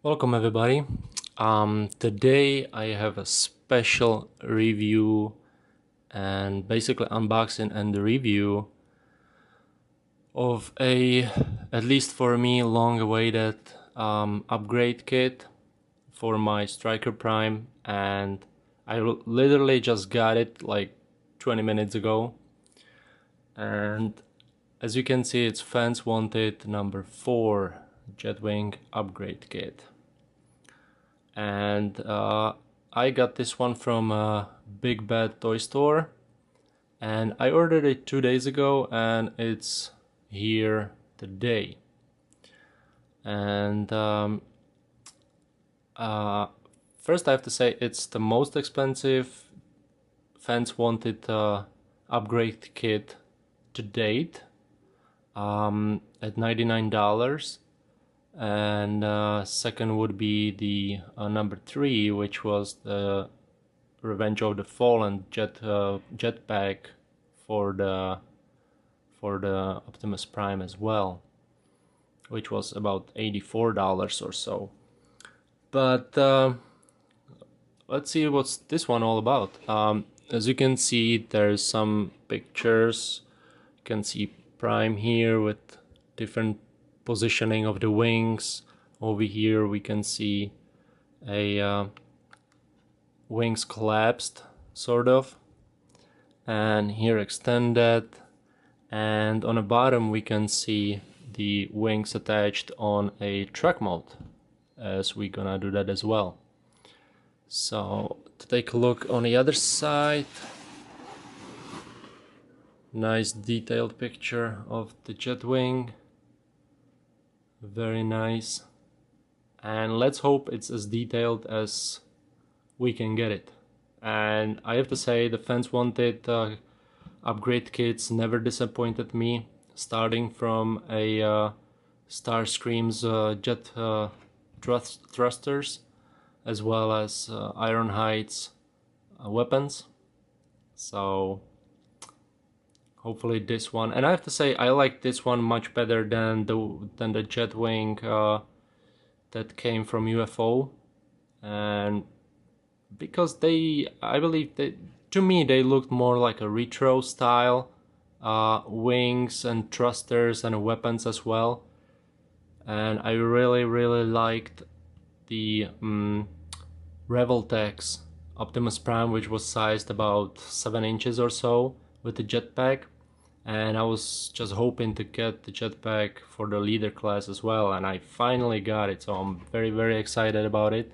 Welcome everybody. Today I have a special review and basically unboxing and review of at least for me, long-awaited upgrade kit for my Striker Prime, and I literally just got it like 20 minutes ago. And as you can see, it's Fans Wanted number 4 Jetwing Upgrade Kit. And I got this one from Big Bad Toy Store, and I ordered it 2 days ago and it's here today. And first I have to say it's the most expensive Fans Wanted upgrade kit to date, at $99. And second would be the number 3, which was the Revenge of the Fallen jetpack for the Optimus Prime as well, which was about $84 or so. But let's see what's this one all about. As you can see, there's some pictures. You can see Prime here with different positioning of the wings. Over here we can see a wings collapsed, sort of, and here extended, and on the bottom we can see the wings attached on a track mode, as we're gonna do that as well. So to take a look on the other side, nice detailed picture of the Jetwing, very nice, and let's hope it's as detailed as we can get it. And I have to say, the Fans Wanted upgrade kits never disappointed me, starting from a Starscream's jet thrusters, as well as Ironhide's weapons. So hopefully this one, and I have to say I like this one much better than the Jetwing that came from UFO, and because I believe that, to me, they looked more like a retro style wings and thrusters and weapons as well. And I really liked the Revoltex Optimus Prime, which was sized about 7 inches or so, with the jetpack. And I was just hoping to get the jetpack for the leader class as well, and I finally got it, so I'm very excited about it.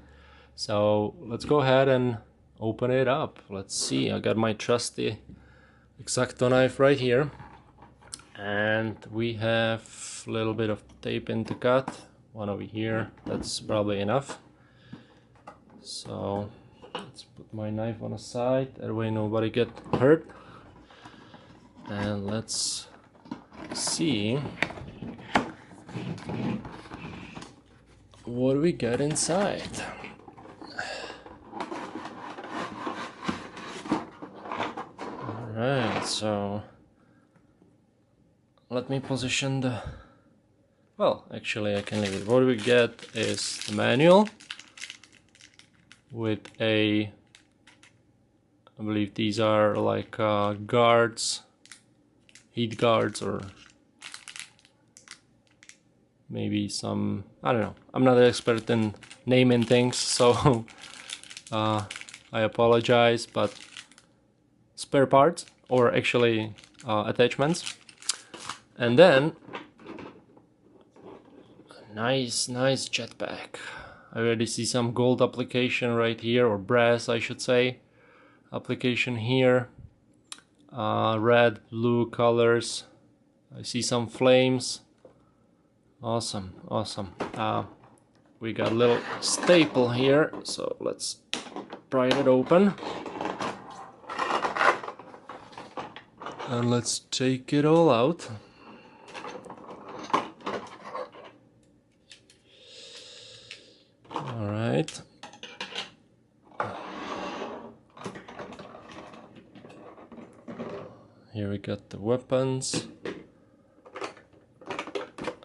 So let's go ahead and open it up. Let's see, I got my trusty X-Acto knife right here, and we have a little bit of tape in to cut, one over here, that's probably enough. So let's put my knife on the side, that way nobody get hurt. And let's see what we got inside. Alright, so let me position the... Well, actually I can leave it. What we get is the manual with I believe these are like guards, heat guards, or maybe some, I don't know, I'm not an expert in naming things, so I apologize, but spare parts, or actually attachments. And then nice jetpack. I already see some gold application right here, or brass I should say, application here. Red, blue colors. I see some flames. Awesome. We got a little staple here, so let's pry it open. And let's take it all out. Alright. Here we got the weapons.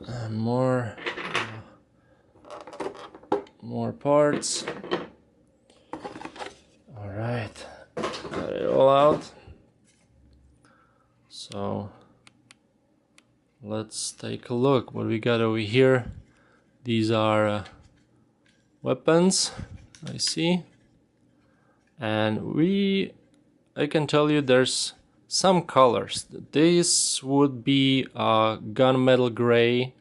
And more more parts. Alright, got it all out. So let's take a look what we got over here. These are weapons, I see. And I can tell you there's some colors. This would be gunmetal gray.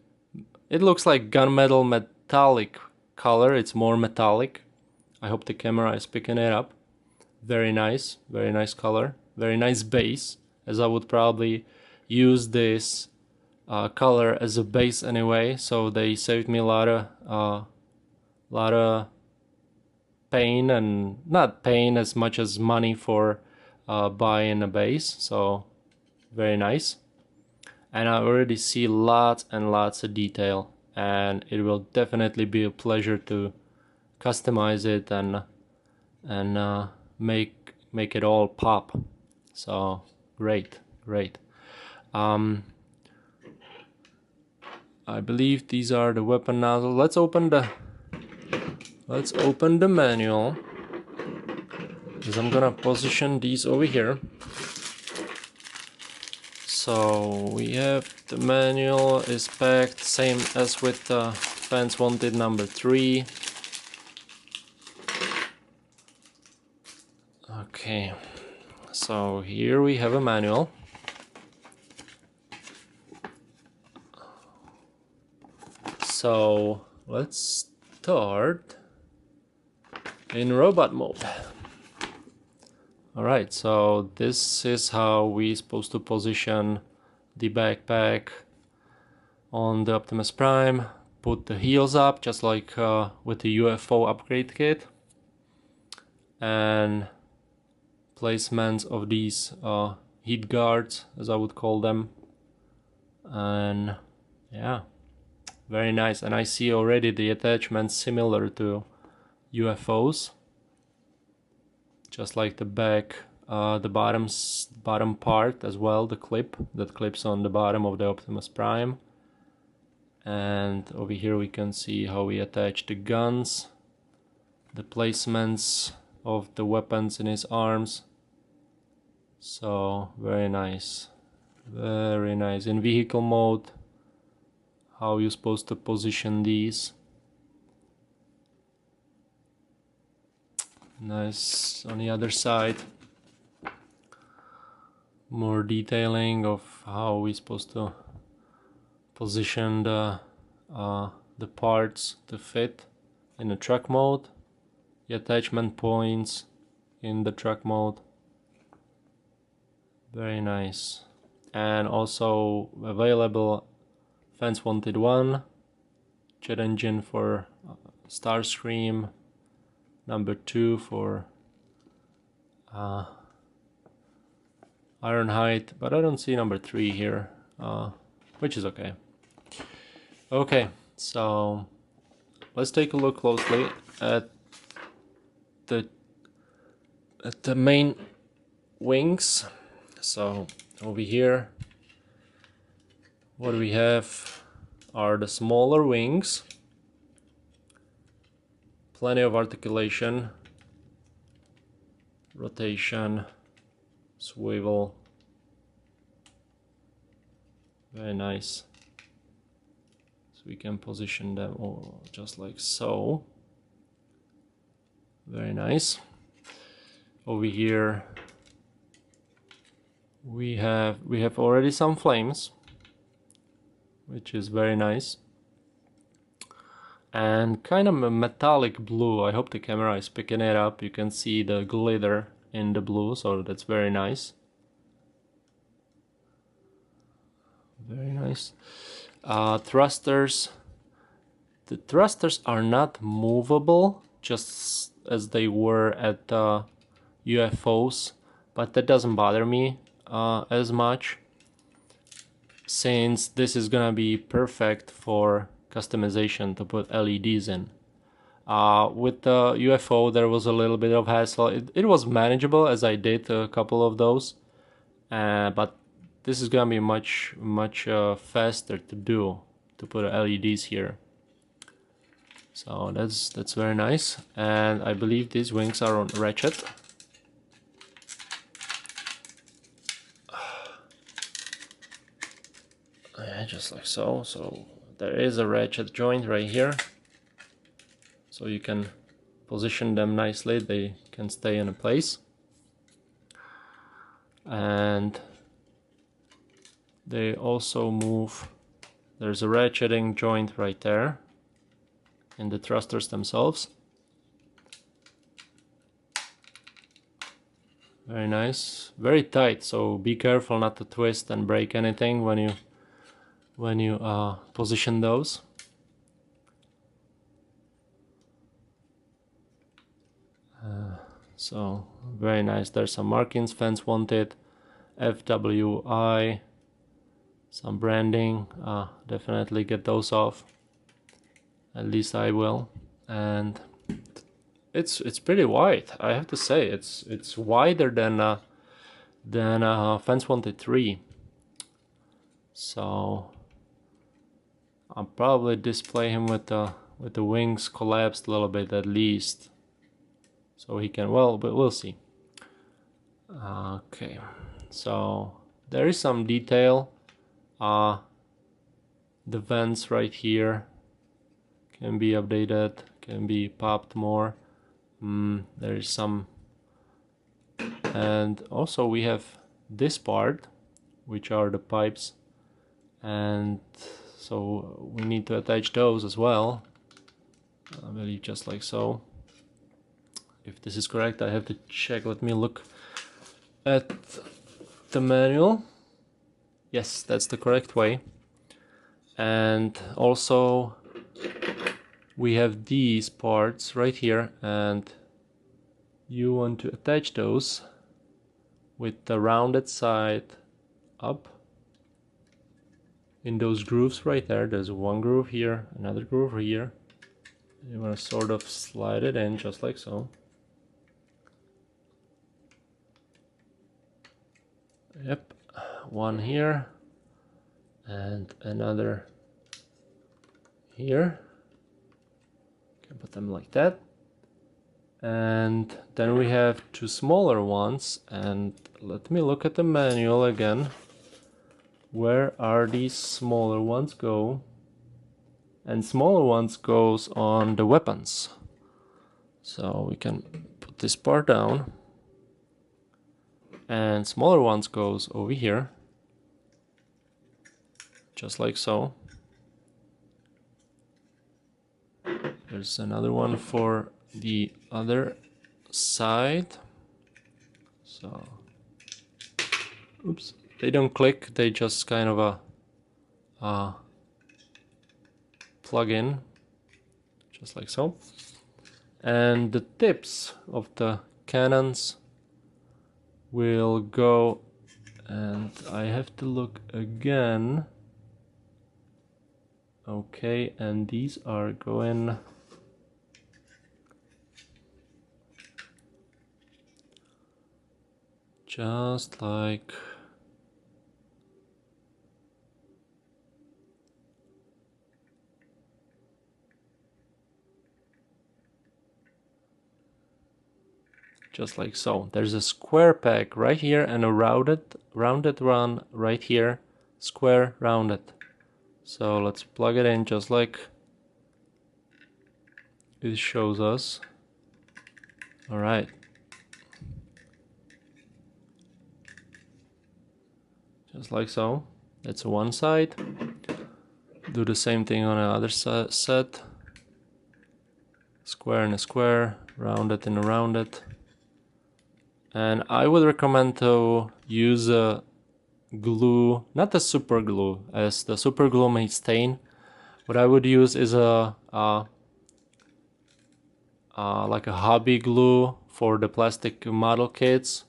It looks like gunmetal metallic color. It's more metallic. I hope the camera is picking it up. Very nice color. Very nice base, as I would probably use this color as a base anyway. So they saved me a lot of pain, and not pain as much as money for buying a base. So very nice. And I already see lots and lots of detail, and it will definitely be a pleasure to customize it and make it all pop. So great. I believe these are the weapon nozzles. Let's open the manual, because I'm gonna position these over here. So we have the manual is packed same as with the Fans Wanted number 3. Okay, so here we have a manual. So let's start in robot mode. Alright, so this is how we're supposed to position the backpack on the Optimus Prime. Put the heels up, just like with the UFO upgrade kit. And placements of these heat guards, as I would call them. And yeah, very nice. And I see already the attachments similar to UFOs. Just like the back, the bottom part as well, the clip that clips on the bottom of the Optimus Prime. And over here we can see how we attach the guns, the placements of the weapons in his arms. So very nice. In vehicle mode, how you're supposed to position these. Nice. On the other side, more detailing of how we're supposed to position the parts to fit in the truck mode, the attachment points in the truck mode. Very nice. And also available Fans Wanted 1, jet engine for Starscream, number 2 for Ironhide, but I don't see number 3 here, which is okay. Okay, so let's take a look closely at the main wings. So over here, what we have are the smaller wings. Plenty of articulation, rotation, swivel. Very nice. So we can position them all just like so. Very nice. Over here we have already some flames, which is very nice. And kind of a metallic blue. I hope the camera is picking it up. You can see the glitter in the blue, so that's very nice. Very nice. Thrusters. The thrusters are not movable, just as they were at UFOs, but that doesn't bother me as much, since this is gonna be perfect for customization to put LEDs in. With the UFO there was a little bit of hassle. It was manageable, as I did a couple of those, but this is gonna be much faster to do, to put LEDs here. So that's very nice, and I believe these wings are on ratchet. Yeah, just like so. So there is a ratchet joint right here, so you can position them nicely, they can stay in a place. And they also move. There's a ratcheting joint right there in the thrusters themselves. Very nice, very tight, so be careful not to twist and break anything when you position those. So very nice. There's some markings, fans wanted, FWI, some branding. Definitely get those off. At least I will. And it's pretty wide. I have to say it's wider than fans wanted 3. So I'll probably display him with the wings collapsed a little bit at least, so he can, well, but we'll see. Okay, so there is some detail. The vents right here can be updated, can be popped more. There is some, and also we have this part, which are the pipes, and so we need to attach those as well. I believe just like so. If this is correct, I have to check. Let me look at the manual. Yes, that's the correct way. And also we have these parts right here, and you want to attach those with the rounded side up in those grooves right there. There's one groove here, another groove here. You want to sort of slide it in just like so. Yep, one here and another here. Can put them like that. And then we have 2 smaller ones, and let me look at the manual again. Where are these smaller ones go? And smaller ones goes on the weapons. So we can put this part down, and smaller ones goes over here, just like so. There's another one for the other side. So, oops, they don't click, they just kind of plug in, just like so. And the tips of the cannons will go, and I have to look again. Okay, and these are going just like so. There's a square peg right here and a rounded run right here, square, rounded. So let's plug it in just like it shows us. All right. Just like so. That's one side. Do the same thing on the other set. Square and a square, rounded and a rounded. And I would recommend to use a glue, not a super glue, as the super glue may stain. What I would use is a like a hobby glue for the plastic model kits.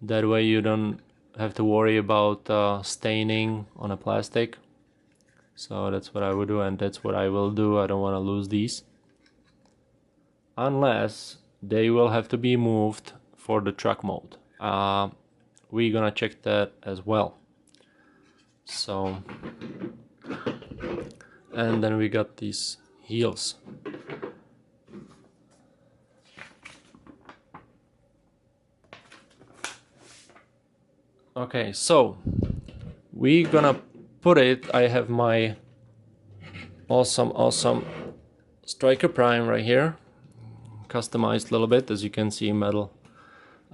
That way you don't have to worry about staining on a plastic. So that's what I would do, and that's what I will do. I don't want to lose these, unless they will have to be moved for the truck mode. We're gonna check that as well. So, and then we got these heels. Okay, so we're gonna put it. I have my awesome Striker Prime right here, customized a little bit, as you can see, metal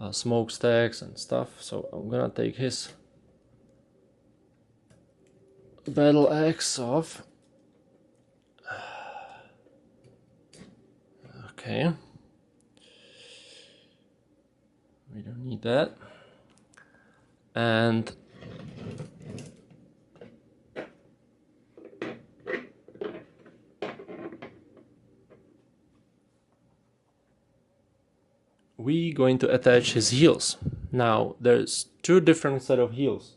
smokestacks and stuff. So I'm gonna take his battle axe off. Okay, we don't need that. And we're going to attach his heels. Now there's two different set of heels.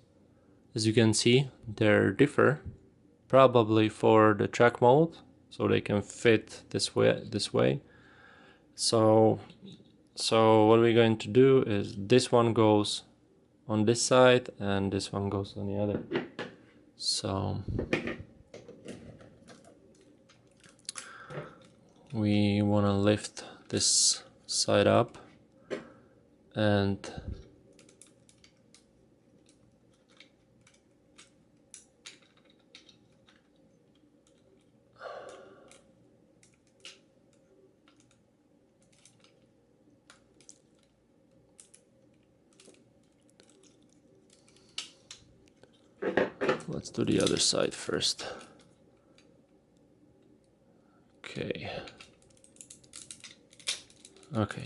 As you can see, they differ, probably for the track mode, so they can fit this way. So what we're going to do is this one goes on this side and this one goes on the other. So we want to lift this side up and let's do the other side first. Okay,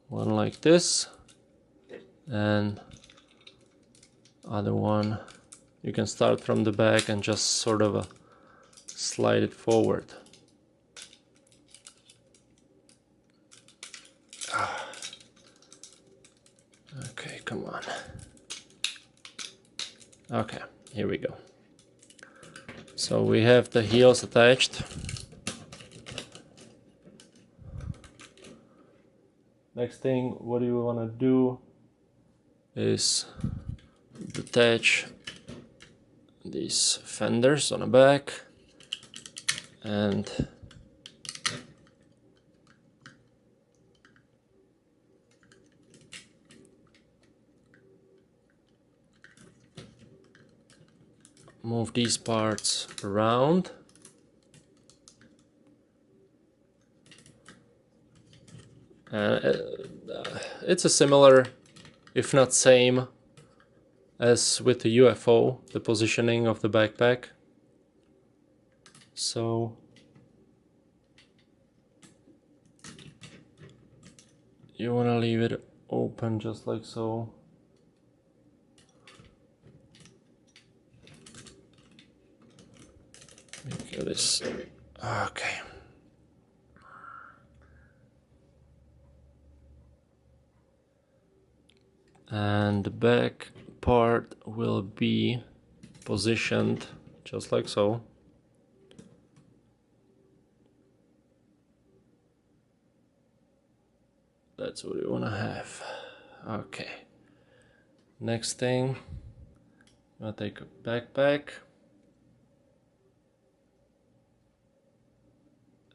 one like this, and other one you can start from the back and just sort of slide it forward. Okay, come on. Okay, here we go. So we have the heels attached. Next thing, what you want to do is detach these fenders on the back and move these parts around. It's a similar, if not same, as with the UFO, the positioning of the backpack. So you want to leave it open just like so. Make this okay. And the back part will be positioned just like so. That's what we want to have. Okay. Next thing, I'm gonna take a backpack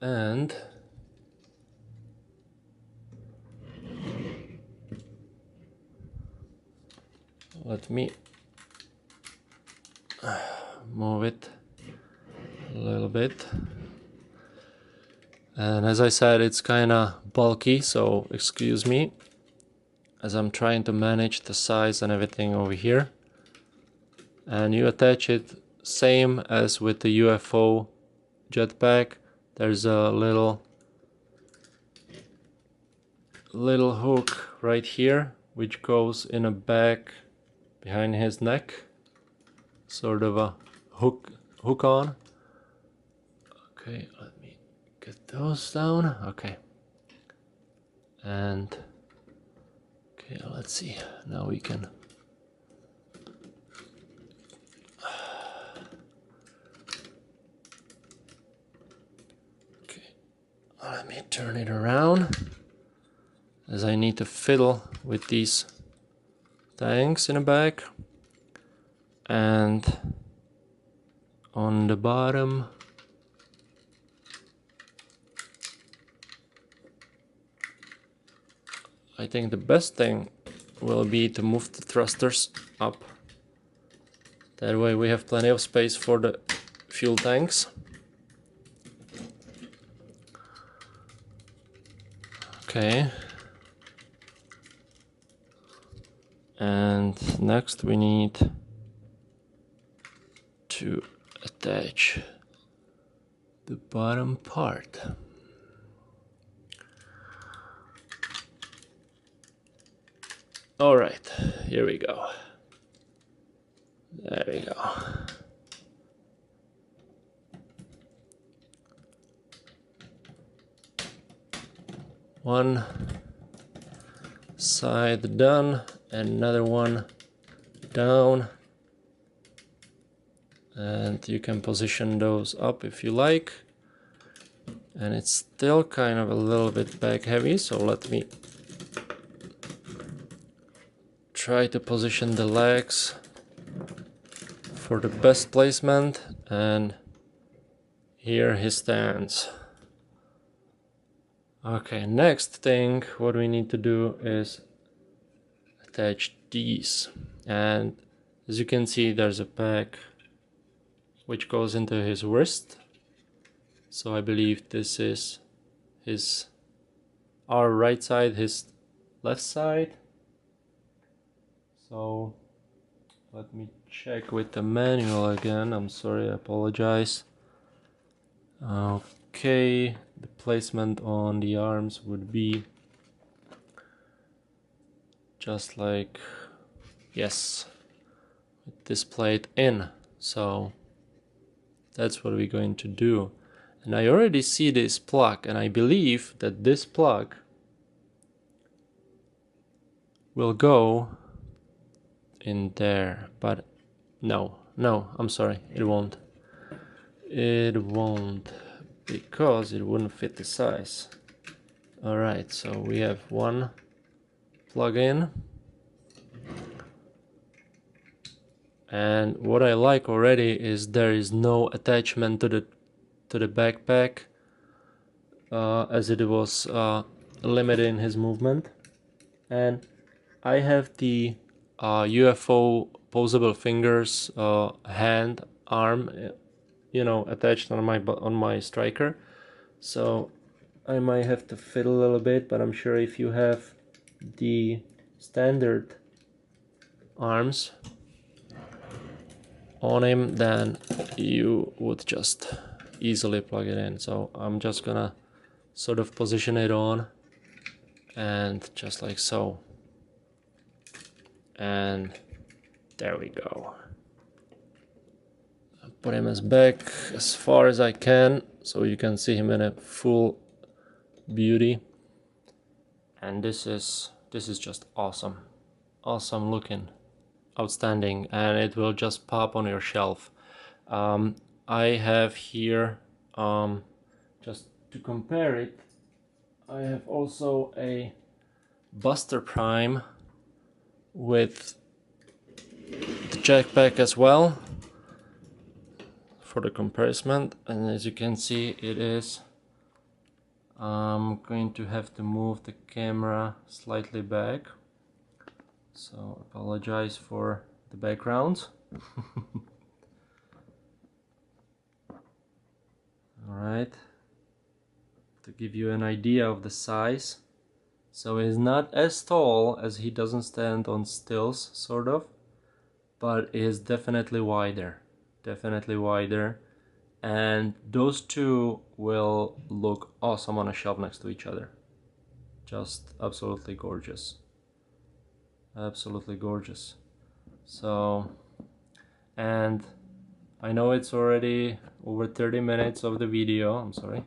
and let me move it a little bit. And as I said, it's kind of bulky, so excuse me as I'm trying to manage the size and everything over here. And you attach it same as with the UFO jetpack. There's a little hook right here which goes in a back behind his neck, sort of a hook on. Okay, let me get those down. Okay, and okay, let's see, now we can okay, let me turn it around as I need to fiddle with these tanks in the back. And on the bottom I think the best thing will be to move the thrusters up. That way we have plenty of space for the fuel tanks. Okay. And next we need to attach the bottom part. All right, here we go. There we go. One side done, another one down. And you can position those up if you like. And it's still kind of a little bit back heavy, so let me try to position the legs for the best placement, and here he stands. Okay, next thing what we need to do is attach these, and as you can see there's a pack which goes into his wrist, so I believe this is our right side, his left side. So let me check with the manual again. I'm sorry, I apologize. Okay, the placement on the arms would be just like, yes, with this plate in. So that's what we're going to do. And I already see this plug, and I believe that this plug will go in there, but no, I'm sorry, it won't. It won't, because it wouldn't fit the size. Alright, so we have one plug in. And what I like already is there is no attachment to the backpack, as it was limiting his movement. And I have the UFO posable fingers, hand, arm, you know, attached on my striker, so I might have to fiddle a little bit, but I'm sure if you have the standard arms on him, then you would just easily plug it in. So I'm just gonna sort of position it on, and just like so, and there we go. Put him as back as far as I can, so you can see him in a full beauty. And this is just awesome looking, outstanding, and it will just pop on your shelf. I have here, just to compare it, I have also a Buster Prime with the jackpack as well for the comparison, and as you can see, it is, I'm going to have to move the camera slightly back, so apologize for the background. Alright, to give you an idea of the size, so he's not as tall, as he doesn't stand on stilts, sort of, but it is definitely wider, and those two will look awesome on a shelf next to each other. Just absolutely gorgeous, So, and I know it's already over 30 minutes of the video, I'm sorry,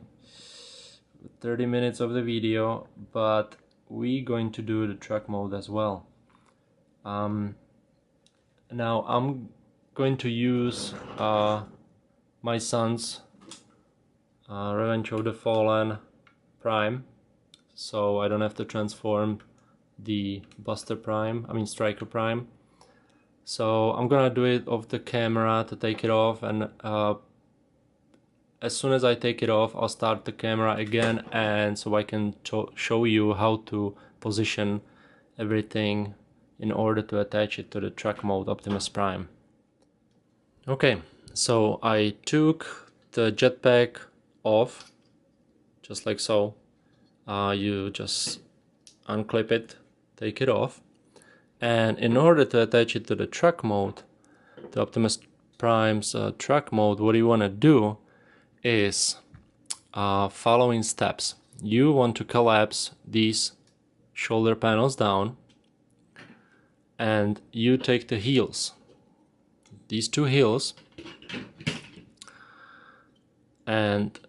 30 minutes of the video, but we're going to do the truck mode as well. Now I'm going to use my son's Revenge of the Fallen Prime, so I don't have to transform the Striker Prime. So I'm gonna do it off the camera to take it off, and as soon as I take it off, I'll start the camera again, and so I can show you how to position everything in order to attach it to the truck mode Optimus Prime. Okay, so I took the jetpack off, just like so. You just unclip it, take it off, and in order to attach it to the truck mode, the Optimus Prime's truck mode, what you want to do is following steps. You want to collapse these shoulder panels down, and you take the heels, these two heels, and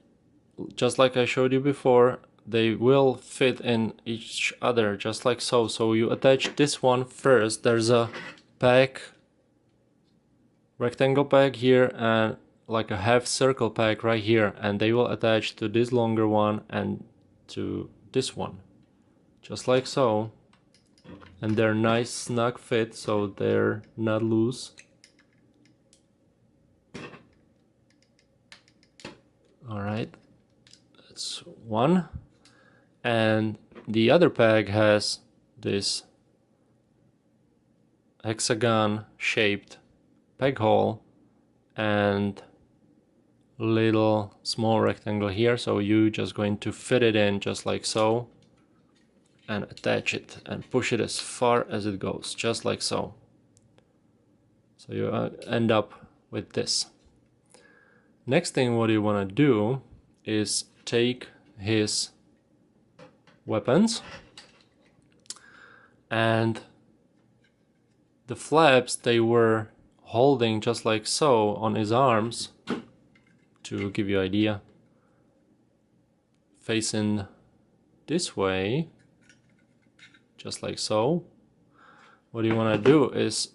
just like I showed you before, they will fit in each other just like so. So you attach this one first. There's a peg, rectangle peg here, and like a half circle peg right here, and they will attach to this longer one and to this one, just like so. And they're nice snug fit, so they're not loose. All right, that's one. And the other peg has this hexagon shaped peg hole and little small rectangle here, so you just going to fit it in just like so and attach it and push it as far as it goes, just like so. So you end up with this. Next thing what you want to do is take his weapons and the flaps they were holding just like so on his arms, to give you an idea, facing this way, just like so. What you want to do is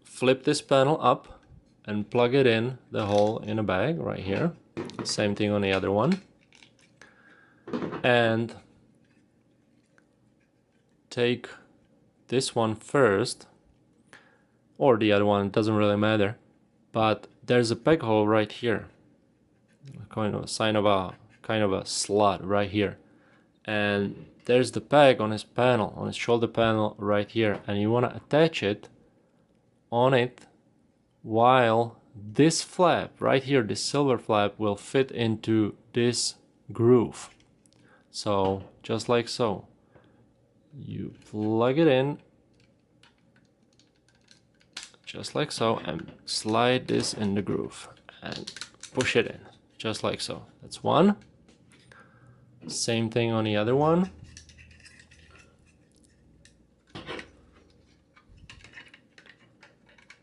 flip this panel up and plug it in the hole in a bag right here. Same thing on the other one. And take this one first, or the other one, it doesn't really matter, but there's a peg hole right here, kind of a sign of a kind of a slot right here, and there's the peg on his panel, on his shoulder panel right here, and you want to attach it on it while this flap right here, this silver flap, will fit into this groove. So just like so, you plug it in just like so and slide this in the groove and push it in just like so. That's one. Same thing on the other one.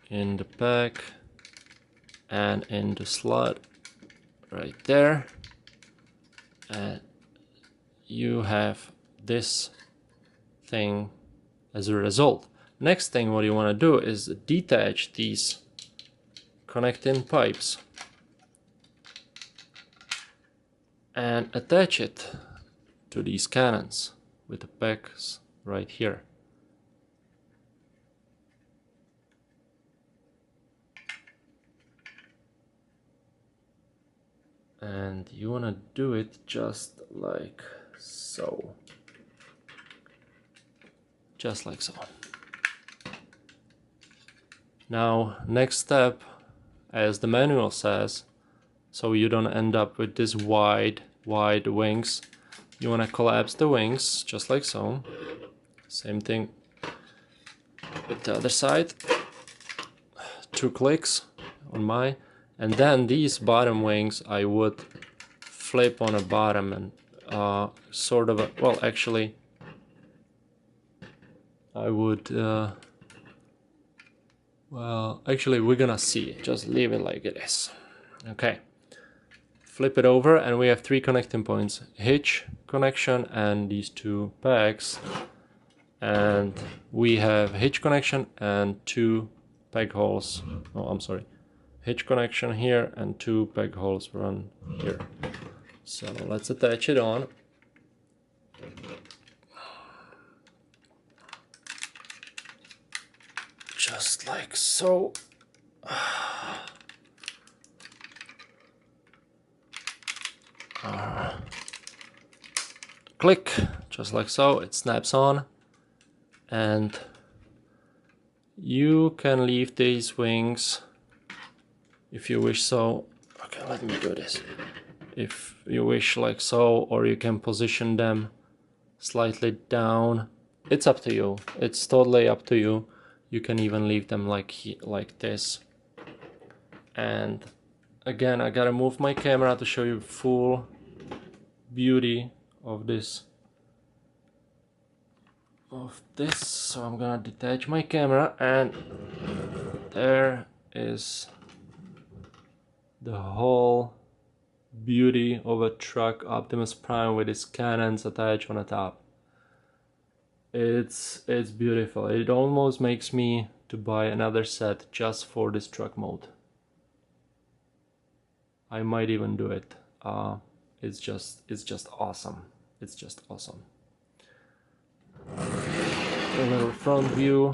In the pack and in the slot right there, and you have this thing as a result. Next thing what you want to do is detach these connecting pipes and attach it to these cannons with the pegs right here. And you want to do it just like so. Just like so. Now, next step, as the manual says, so you don't end up with this wide wings, you want to collapse the wings just like so. Same thing with the other side. 2 clicks on my, and then these bottom wings I would flip on a bottom and sort of a, well, actually I would well, actually we're gonna see, just leave it like it is. Okay, flip it over and we have 3 connecting points: hitch connection and these 2 pegs, and we have hitch connection and 2 peg holes. Oh, I'm sorry, hitch connection here and 2 peg holes run here. So let's attach it on. Just like so. Click, just like so, it snaps on, and You can leave these wings if you wish so. Okay, let me do this. If you wish like so, or you can position them slightly down. It's up to you. It's totally up to you. You can even leave them like this. And again, I gotta move my camera to show you full beauty of this. So I'm gonna detach my camera, and there is the whole beauty of a truck Optimus Prime with its cannons attached on the top. It's beautiful. It almost makes me to buy another set just for this truck mode. I might even do it. It's just awesome. It's just awesome. A little front view.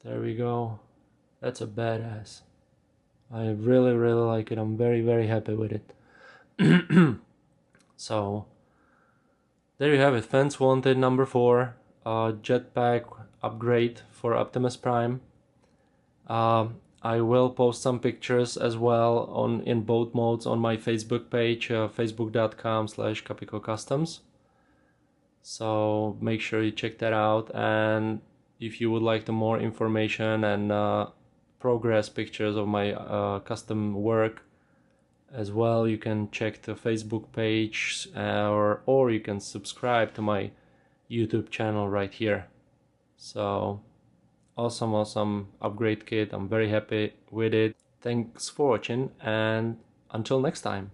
There we go. That's a badass. I really like it. I'm very happy with it. So there you have it. Fans Wanted number 4. Jetpack upgrade for Optimus Prime. I will post some pictures as well in both modes on my Facebook page, facebook.com/CapicoCustoms. So make sure you check that out, and if you would like more information and progress pictures of my custom work as well, you can check the Facebook page, or you can subscribe to my YouTube channel right here. So awesome upgrade kit. I'm very happy with it. Thanks for watching, and until next time.